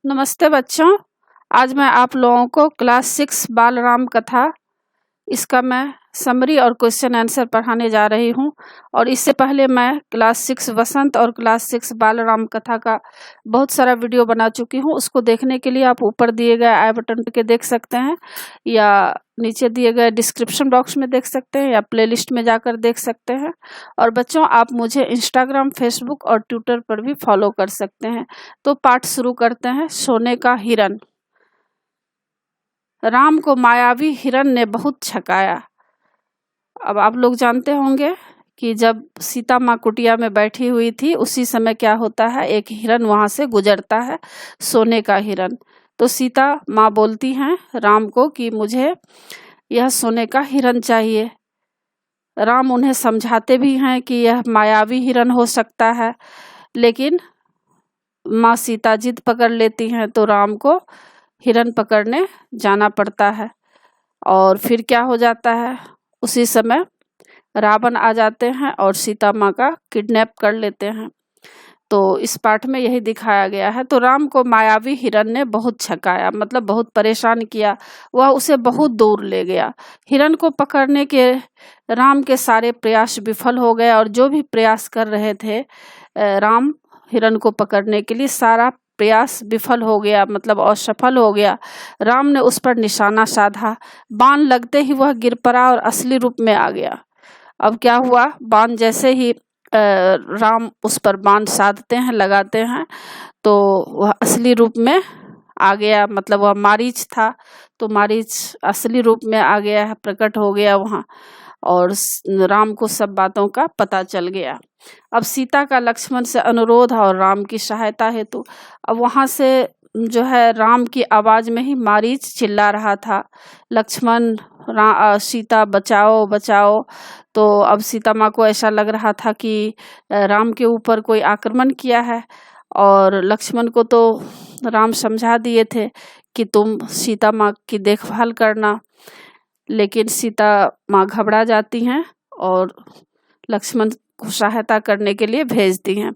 नमस्ते बच्चों। आज मैं आप लोगों को क्लास 6 बाल राम कथा इसका मैं समरी और क्वेश्चन आंसर पढ़ाने जा रही हूँ। और इससे पहले मैं क्लास 6 वसंत और क्लास 6 बाल राम कथा का बहुत सारा वीडियो बना चुकी हूँ। उसको देखने के लिए आप ऊपर दिए गए आई बटन के देख सकते हैं या नीचे दिए गए डिस्क्रिप्शन बॉक्स में देख सकते हैं या प्लेलिस्ट में जाकर देख सकते हैं। और बच्चों, आप मुझे इंस्टाग्राम, फेसबुक और ट्विटर पर भी फॉलो कर सकते हैं। तो पाठ शुरू करते हैं। सोने का हिरन। राम को मायावी हिरन ने बहुत छकाया। अब आप लोग जानते होंगे कि जब सीता माँ कुटिया में बैठी हुई थी उसी समय क्या होता है, एक हिरन वहां से गुजरता है, सोने का हिरन। तो सीता माँ बोलती हैं राम को कि मुझे यह सोने का हिरन चाहिए। राम उन्हें समझाते भी हैं कि यह मायावी हिरन हो सकता है, लेकिन माँ सीता जिद पकड़ लेती हैं तो राम को हिरन पकड़ने जाना पड़ता है। और फिर क्या हो जाता है, उसी समय रावण आ जाते हैं और सीता माँ का किडनैप कर लेते हैं। तो इस पाठ में यही दिखाया गया है। तो राम को मायावी हिरन ने बहुत छकाया, मतलब बहुत परेशान किया। वह उसे बहुत दूर ले गया। हिरन को पकड़ने के राम के सारे प्रयास विफल हो गए और जो भी प्रयास कर रहे थे राम हिरन को पकड़ने के लिए, सारा प्रयास विफल हो गया, मतलब असफल हो गया। राम ने उस पर निशाना साधा। बाण लगते ही वह गिर पड़ा और असली रूप में आ गया। अब क्या हुआ, बाण जैसे ही राम उस पर बाण साधते हैं, लगाते हैं, तो वह असली रूप में आ गया। मतलब वह मारीच था, तो मारीच असली रूप में आ गया है, प्रकट हो गया वहाँ। और राम को सब बातों का पता चल गया। अब सीता का लक्ष्मण से अनुरोध और राम की सहायता हेतु, अब वहां से जो है राम की आवाज में ही मारीच चिल्ला रहा था, लक्ष्मण सीता बचाओ बचाओ। तो अब सीता माँ को ऐसा लग रहा था कि राम के ऊपर कोई आक्रमण किया है। और लक्ष्मण को तो राम समझा दिए थे कि तुम सीता माँ की देखभाल करना, लेकिन सीता माँ घबरा जाती हैं और लक्ष्मण को सहायता करने के लिए भेजती हैं।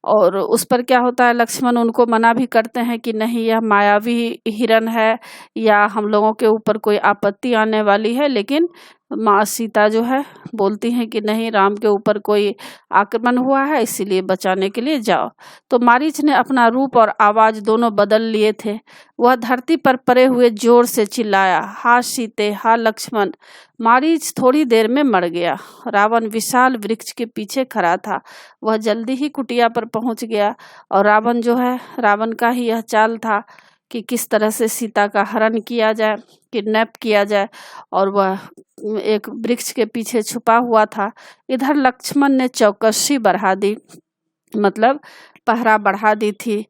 और उस पर क्या होता है, लक्ष्मण उनको मना भी करते हैं कि नहीं, यह मायावी हिरन है या हम लोगों के ऊपर कोई आपत्ति आने वाली है। लेकिन माँ सीता जो है बोलती हैं कि नहीं, राम के ऊपर कोई आक्रमण हुआ है, इसीलिए बचाने के लिए जाओ। तो मारीच ने अपना रूप और आवाज दोनों बदल लिए थे। वह धरती पर पड़े हुए जोर से चिल्लाया, हा सीते, हा लक्ष्मण। मारीच थोड़ी देर में मर गया। रावण विशाल वृक्ष के पीछे खड़ा था। वह जल्दी ही कुटिया पर पहुंच गया। और रावण जो है, रावण का ही यह चाल था कि किस तरह से सीता का हरण किया जाए, किडनैप किया जाए। और वह एक वृक्ष के पीछे छुपा हुआ था। इधर लक्ष्मण ने चौकसी बढ़ा दी, मतलब पहरा बढ़ा दी थी।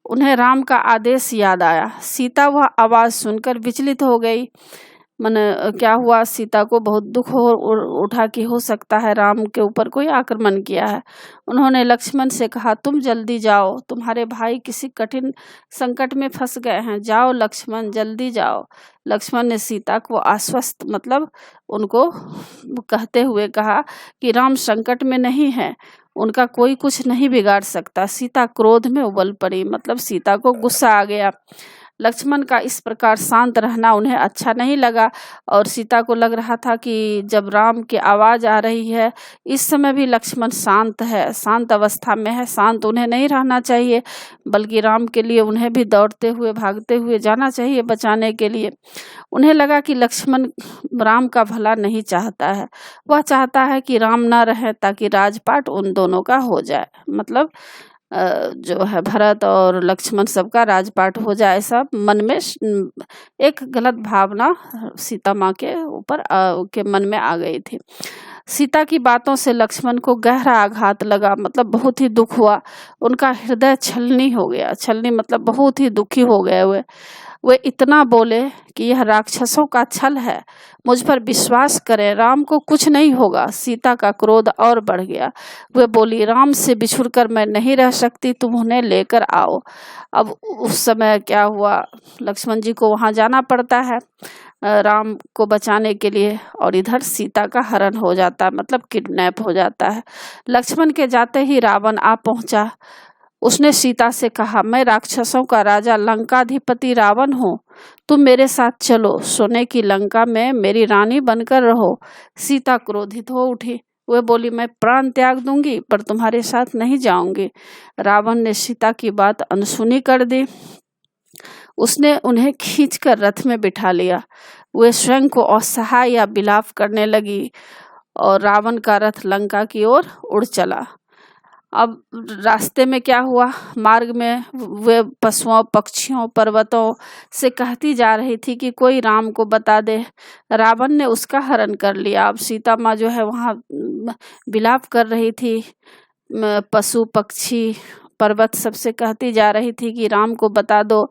उन्हें राम का आदेश याद आया। सीता वह आवाज सुनकर विचलित हो गई। माने क्या हुआ, सीता को बहुत दुख उठा कि हो सकता है राम के ऊपर कोई आक्रमण किया है। उन्होंने लक्ष्मण से कहा, तुम जल्दी जाओ, तुम्हारे भाई किसी कठिन संकट में फंस गए हैं, जाओ लक्ष्मण, जल्दी जाओ। लक्ष्मण ने सीता को आश्वस्त, मतलब उनको कहते हुए कहा कि राम संकट में नहीं है, उनका कोई कुछ नहीं बिगाड़ सकता। सीता क्रोध में उबल पड़ी, मतलब सीता को गुस्सा आ गया। लक्ष्मण का इस प्रकार शांत रहना उन्हें अच्छा नहीं लगा। और सीता को लग रहा था कि जब राम की आवाज आ रही है, इस समय भी लक्ष्मण शांत है, शांत अवस्था में है, शांत उन्हें नहीं रहना चाहिए, बल्कि राम के लिए उन्हें भी दौड़ते हुए भागते हुए जाना चाहिए बचाने के लिए। उन्हें लगा कि लक्ष्मण राम का भला नहीं चाहता है, वह चाहता है कि राम न रहे ताकि राजपाट उन दोनों का हो जाए, मतलब जो है भरत और लक्ष्मण सबका राजपाट हो जाए। ऐसा मन में एक गलत भावना सीता माँ के ऊपर के मन में आ गई थी। सीता की बातों से लक्ष्मण को गहरा आघात लगा, मतलब बहुत ही दुख हुआ। उनका हृदय छलनी हो गया, छलनी मतलब बहुत ही दुखी हो गए वे इतना बोले कि यह राक्षसों का छल है, मुझ पर विश्वास करें, राम को कुछ नहीं होगा। सीता का क्रोध और बढ़ गया। वे बोली, राम से बिछुड़कर मैं नहीं रह सकती, तुम उन्हें लेकर आओ। अब उस समय क्या हुआ, लक्ष्मण जी को वहां जाना पड़ता है राम को बचाने के लिए, और इधर सीता का हरण हो जाता है, मतलब किडनैप हो जाता है। लक्ष्मण के जाते ही रावण आ पहुंचा। उसने सीता से कहा, मैं राक्षसों का राजा लंकाधिपति रावण हूँ, तुम मेरे साथ चलो, सोने की लंका में मेरी रानी बनकर रहो। सीता क्रोधित हो उठी। वह बोली, मैं प्राण त्याग दूंगी पर तुम्हारे साथ नहीं जाऊंगी। रावण ने सीता की बात अनसुनी कर दी। उसने उन्हें खींचकर रथ में बिठा लिया। वे स्वयं को असहाय या विलाप करने लगी और रावण का रथ लंका की ओर उड़ चला। अब रास्ते में क्या हुआ, मार्ग में वे पशुओं, पक्षियों, पर्वतों से कहती जा रही थी कि कोई राम को बता दे। रावण ने उसका हरण कर लिया। अब सीता माँ जो है वहाँ विलाप कर रही थी। पशु, पक्षी, पर्वत सबसे कहती जा रही थी कि राम को बता दो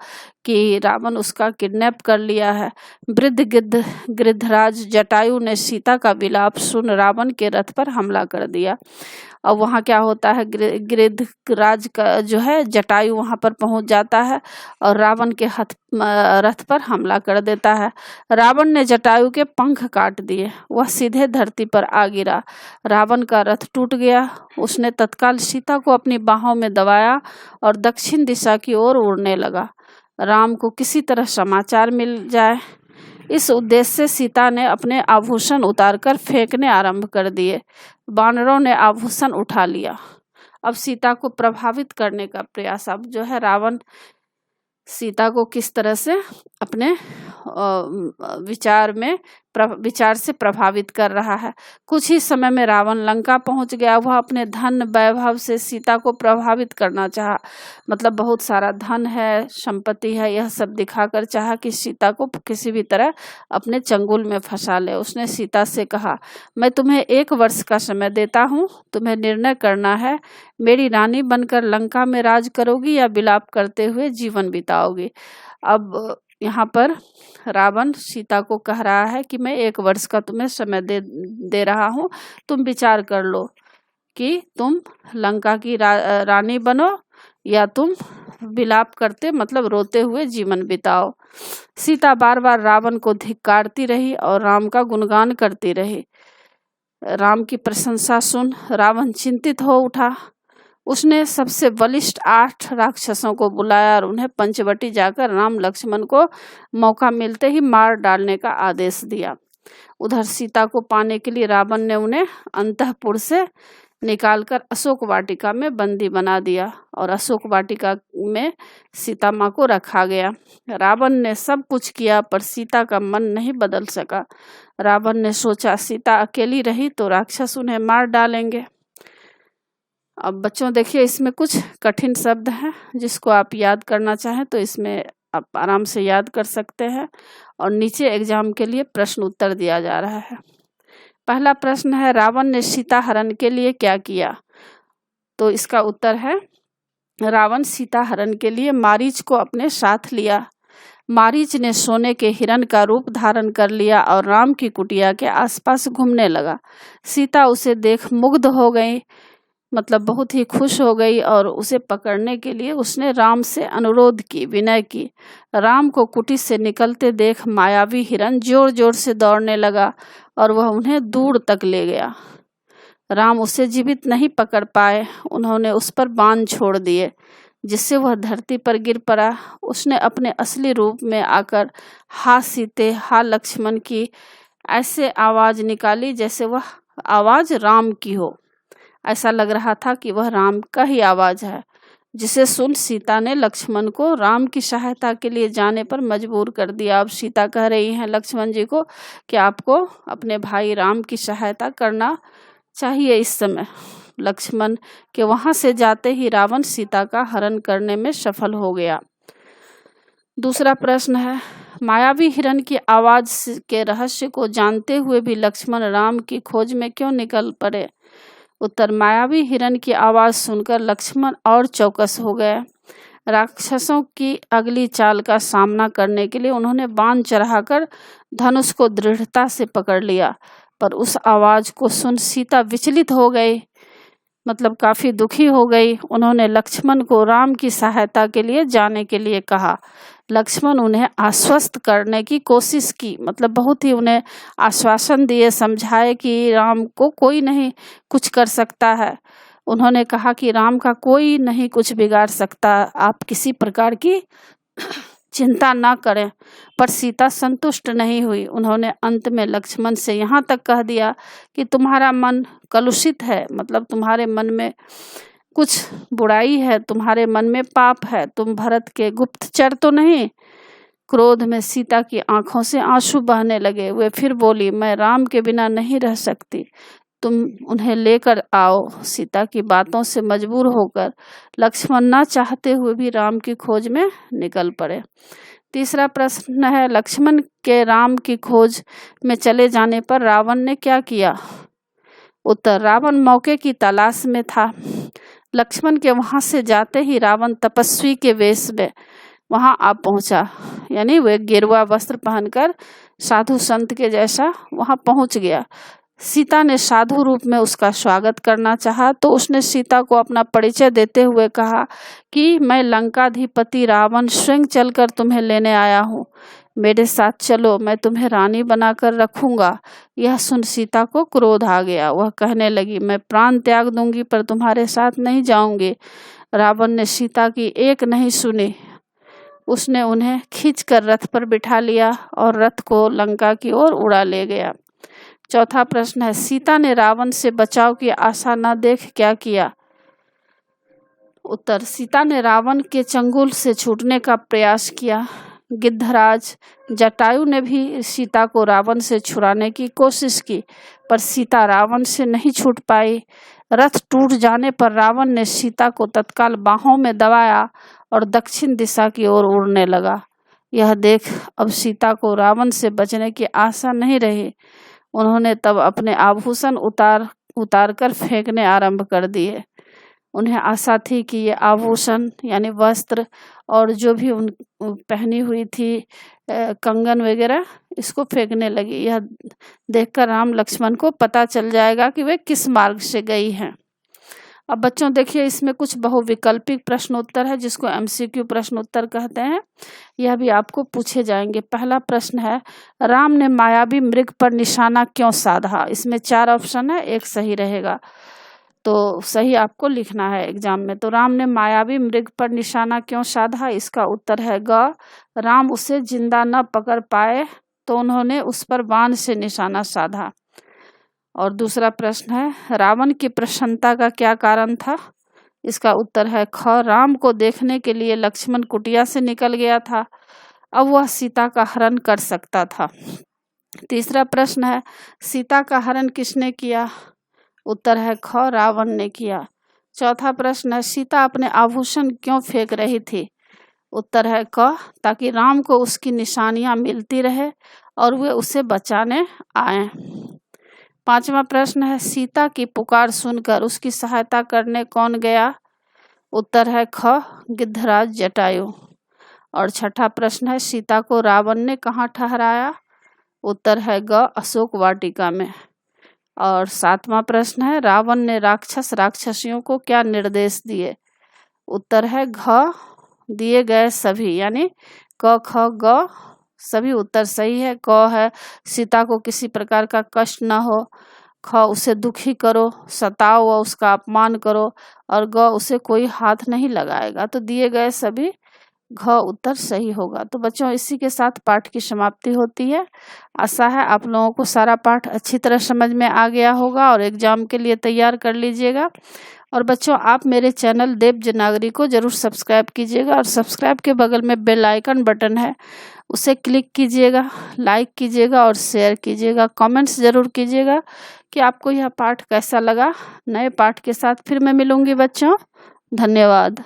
कि रावण उसका किडनैप कर लिया है। वृद्ध गिद्धराज जटायु ने सीता का विलाप सुन रावण के रथ पर हमला कर दिया। अब वहाँ क्या होता है, गिद्धराज का जो है जटायु वहाँ पर पहुँच जाता है और रावण के रथ पर हमला कर देता है। रावण ने जटायु के पंख काट दिए, वह सीधे धरती पर आ गिरा। रावण का रथ टूट गया। उसने तत्काल सीता को अपनी बाहों में दबाया और दक्षिण दिशा की ओर उड़ने लगा। राम को किसी तरह समाचार मिल जाए, इस उद्देश्य से सीता ने अपने आभूषण उतारकर फेंकने आरंभ कर दिए। वानरों ने आभूषण उठा लिया। अब सीता को प्रभावित करने का प्रयास। अब जो है रावण सीता को किस तरह से अपने विचार से प्रभावित कर रहा है। कुछ ही समय में रावण लंका पहुंच गया। वह अपने धन वैभव से सीता को प्रभावित करना चाहा, मतलब बहुत सारा धन है, संपत्ति है, यह सब दिखाकर चाहा कि सीता को किसी भी तरह अपने चंगुल में फंसा ले। उसने सीता से कहा, मैं तुम्हें 1 वर्ष का समय देता हूँ, तुम्हें निर्णय करना है, मेरी रानी बनकर लंका में राज करोगी या विलाप करते हुए जीवन बिताओगी। अब यहाँ पर रावण सीता को कह रहा है कि मैं 1 वर्ष का तुम्हें समय दे रहा हूँ, तुम विचार कर लो कि तुम लंका की रानी बनो या तुम विलाप करते, मतलब रोते हुए जीवन बिताओ। सीता बार बार रावण को धिक्कारती रही और राम का गुणगान करती रही। राम की प्रशंसा सुन रावण चिंतित हो उठा। उसने सबसे बलिष्ठ 8 राक्षसों को बुलाया और उन्हें पंचवटी जाकर राम लक्ष्मण को मौका मिलते ही मार डालने का आदेश दिया। उधर सीता को पाने के लिए रावण ने उन्हें अंतःपुर से निकालकर अशोक वाटिका में बंदी बना दिया और अशोक वाटिका में सीता माँ को रखा गया। रावण ने सब कुछ किया पर सीता का मन नहीं बदल सका। रावण ने सोचा, सीता अकेली रही तो राक्षस उन्हें मार डालेंगे। अब बच्चों देखिए, इसमें कुछ कठिन शब्द हैं, जिसको आप याद करना चाहें तो इसमें आप आराम से याद कर सकते हैं। और नीचे एग्जाम के लिए प्रश्न उत्तर दिया जा रहा है। पहला प्रश्न है, रावण ने सीता हरण के लिए क्या किया? तो इसका उत्तर है, रावण सीता हरण के लिए मारीच को अपने साथ लिया। मारीच ने सोने के हिरण का रूप धारण कर लिया और राम की कुटिया के आसपास घूमने लगा। सीता उसे देख मुग्ध हो गई, मतलब बहुत ही खुश हो गई और उसे पकड़ने के लिए उसने राम से अनुरोध की, विनय की। राम को कुटी से निकलते देख मायावी हिरण जोर जोर से दौड़ने लगा और वह उन्हें दूर तक ले गया। राम उसे जीवित नहीं पकड़ पाए। उन्होंने उस पर बाण छोड़ दिए जिससे वह धरती पर गिर पड़ा। उसने अपने असली रूप में आकर हा सीते, हा लक्ष्मण की ऐसे आवाज निकाली जैसे वह आवाज राम की हो। ऐसा लग रहा था कि वह राम का ही आवाज है, जिसे सुन सीता ने लक्ष्मण को राम की सहायता के लिए जाने पर मजबूर कर दिया। अब सीता कह रही हैं लक्ष्मण जी को कि आपको अपने भाई राम की सहायता करना चाहिए इस समय। लक्ष्मण के वहां से जाते ही रावण सीता का हरण करने में सफल हो गया। दूसरा प्रश्न है, मायावी हिरण की आवाज के रहस्य को जानते हुए भी लक्ष्मण राम की खोज में क्यों निकल पड़े? उत्तर, मायावी हिरण की आवाज सुनकर लक्ष्मण और चौकस हो गए। राक्षसों की अगली चाल का सामना करने के लिए उन्होंने बाण चढ़ाकर धनुष को दृढ़ता से पकड़ लिया, पर उस आवाज को सुन सीता विचलित हो गई, मतलब काफी दुखी हो गई। उन्होंने लक्ष्मण को राम की सहायता के लिए जाने के लिए कहा। लक्ष्मण उन्हें आश्वस्त करने की कोशिश की, मतलब बहुत ही उन्हें आश्वासन दिए, समझाए कि राम को कोई नहीं कुछ कर सकता है। उन्होंने कहा कि राम का कोई नहीं कुछ बिगाड़ सकता, आप किसी प्रकार की चिंता ना करें। पर सीता संतुष्ट नहीं हुई। उन्होंने अंत में लक्ष्मण से यहाँ तक कह दिया कि तुम्हारा मन कलुषित है, मतलब तुम्हारे मन में कुछ बुराई है, तुम्हारे मन में पाप है, तुम भरत के गुप्तचर तो नहीं। क्रोध में सीता की आंखों से आंसू बहने लगे। वे फिर बोली, मैं राम के बिना नहीं रह सकती, तुम उन्हें लेकर आओ। सीता की बातों से मजबूर होकर लक्ष्मण ना चाहते हुए भी राम की खोज में निकल पड़े। तीसरा प्रश्न है, लक्ष्मण के राम की खोज में चले जाने पर रावण ने क्या किया? उत्तर, रावण मौके की तलाश में था। लक्ष्मण के वहां से जाते ही रावण तपस्वी के वेश में वहां आ पहुंचा, यानी वे गेरुआ वस्त्र पहनकर साधु संत के जैसा वहां पहुंच गया। सीता ने साधु रूप में उसका स्वागत करना चाहा तो उसने सीता को अपना परिचय देते हुए कहा कि मैं लंकाधिपति रावण स्वयं चलकर तुम्हें लेने आया हूँ, मेरे साथ चलो, मैं तुम्हें रानी बनाकर रखूंगा। यह सुन सीता को क्रोध आ गया। वह कहने लगी, मैं प्राण त्याग दूंगी पर तुम्हारे साथ नहीं जाऊंगी। रावण ने सीता की एक नहीं सुनी। उसने उन्हें खींचकर रथ पर बिठा लिया और रथ को लंका की ओर उड़ा ले गया। चौथा प्रश्न है, सीता ने रावण से बचाव की आशा न देख क्या किया? उत्तर, सीता ने रावण के चंगुल से छूटने का प्रयास किया। गिद्धराज जटायु ने भी सीता को रावण से छुड़ाने की कोशिश की, पर सीता रावण से नहीं छूट पाई। रथ टूट जाने पर रावण ने सीता को तत्काल बाहों में दबाया और दक्षिण दिशा की ओर उड़ने लगा। यह देख अब सीता को रावण से बचने की आशा नहीं रही। उन्होंने तब अपने आभूषण उतार कर फेंकने आरंभ कर दिए। उन्हें आशा थी कि ये आभूषण यानी वस्त्र और जो भी उन पहनी हुई थी कंगन वगैरह, इसको फेंकने लगी। यह देखकर राम लक्ष्मण को पता चल जाएगा कि वे किस मार्ग से गई हैं। अब बच्चों देखिए, इसमें कुछ बहुविकल्पिक प्रश्न उत्तर है जिसको MCQ प्रश्न उत्तर कहते हैं। यह भी आपको पूछे जाएंगे। पहला प्रश्न है, राम ने मायावी मृग पर निशाना क्यों साधा? इसमें 4 ऑप्शन है, एक सही रहेगा, तो सही आपको लिखना है एग्जाम में। तो राम ने मायावी मृग पर निशाना क्यों साधा? इसका उत्तर है ग, राम उसे जिंदा न पकड़ पाए तो उन्होंने उस पर बाण से निशाना साधा। और दूसरा प्रश्न है, रावण की प्रसन्नता का क्या कारण था? इसका उत्तर है ख, राम को देखने के लिए लक्ष्मण कुटिया से निकल गया था, अब वह सीता का हरण कर सकता था। तीसरा प्रश्न है, सीता का हरण किसने किया? उत्तर है ख, रावण ने किया। चौथा प्रश्न है, सीता अपने आभूषण क्यों फेंक रही थी? उत्तर है क, ताकि राम को उसकी निशानियां मिलती रहे और वे उसे बचाने आए। पांचवा प्रश्न है, सीता की पुकार सुनकर उसकी सहायता करने कौन गया? उत्तर है ख, गिद्धराज जटायु। और छठा प्रश्न है, सीता को रावण ने कहाँ ठहराया? उत्तर है ग, अशोक वाटिका में। और सातवां प्रश्न है, रावण ने राक्षसियों को क्या निर्देश दिए? उत्तर है घ, दिए गए सभी, यानी क ख ग सभी उत्तर सही है। क है, सीता को किसी प्रकार का कष्ट न हो। ख, उसे दुखी करो, सताओ व उसका अपमान करो। और ग, उसे कोई हाथ नहीं लगाएगा। तो दिए गए सभी घ उत्तर सही होगा। तो बच्चों, इसी के साथ पाठ की समाप्ति होती है। आशा है आप लोगों को सारा पाठ अच्छी तरह समझ में आ गया होगा और एग्जाम के लिए तैयार कर लीजिएगा। और बच्चों, आप मेरे चैनल देवजनागरी को जरूर सब्सक्राइब कीजिएगा और सब्सक्राइब के बगल में बेल आइकन बटन है, उसे क्लिक कीजिएगा, लाइक कीजिएगा और शेयर कीजिएगा। कमेंट्स जरूर कीजिएगा कि आपको यह पाठ कैसा लगा। नए पाठ के साथ फिर मैं मिलूंगी बच्चों। धन्यवाद।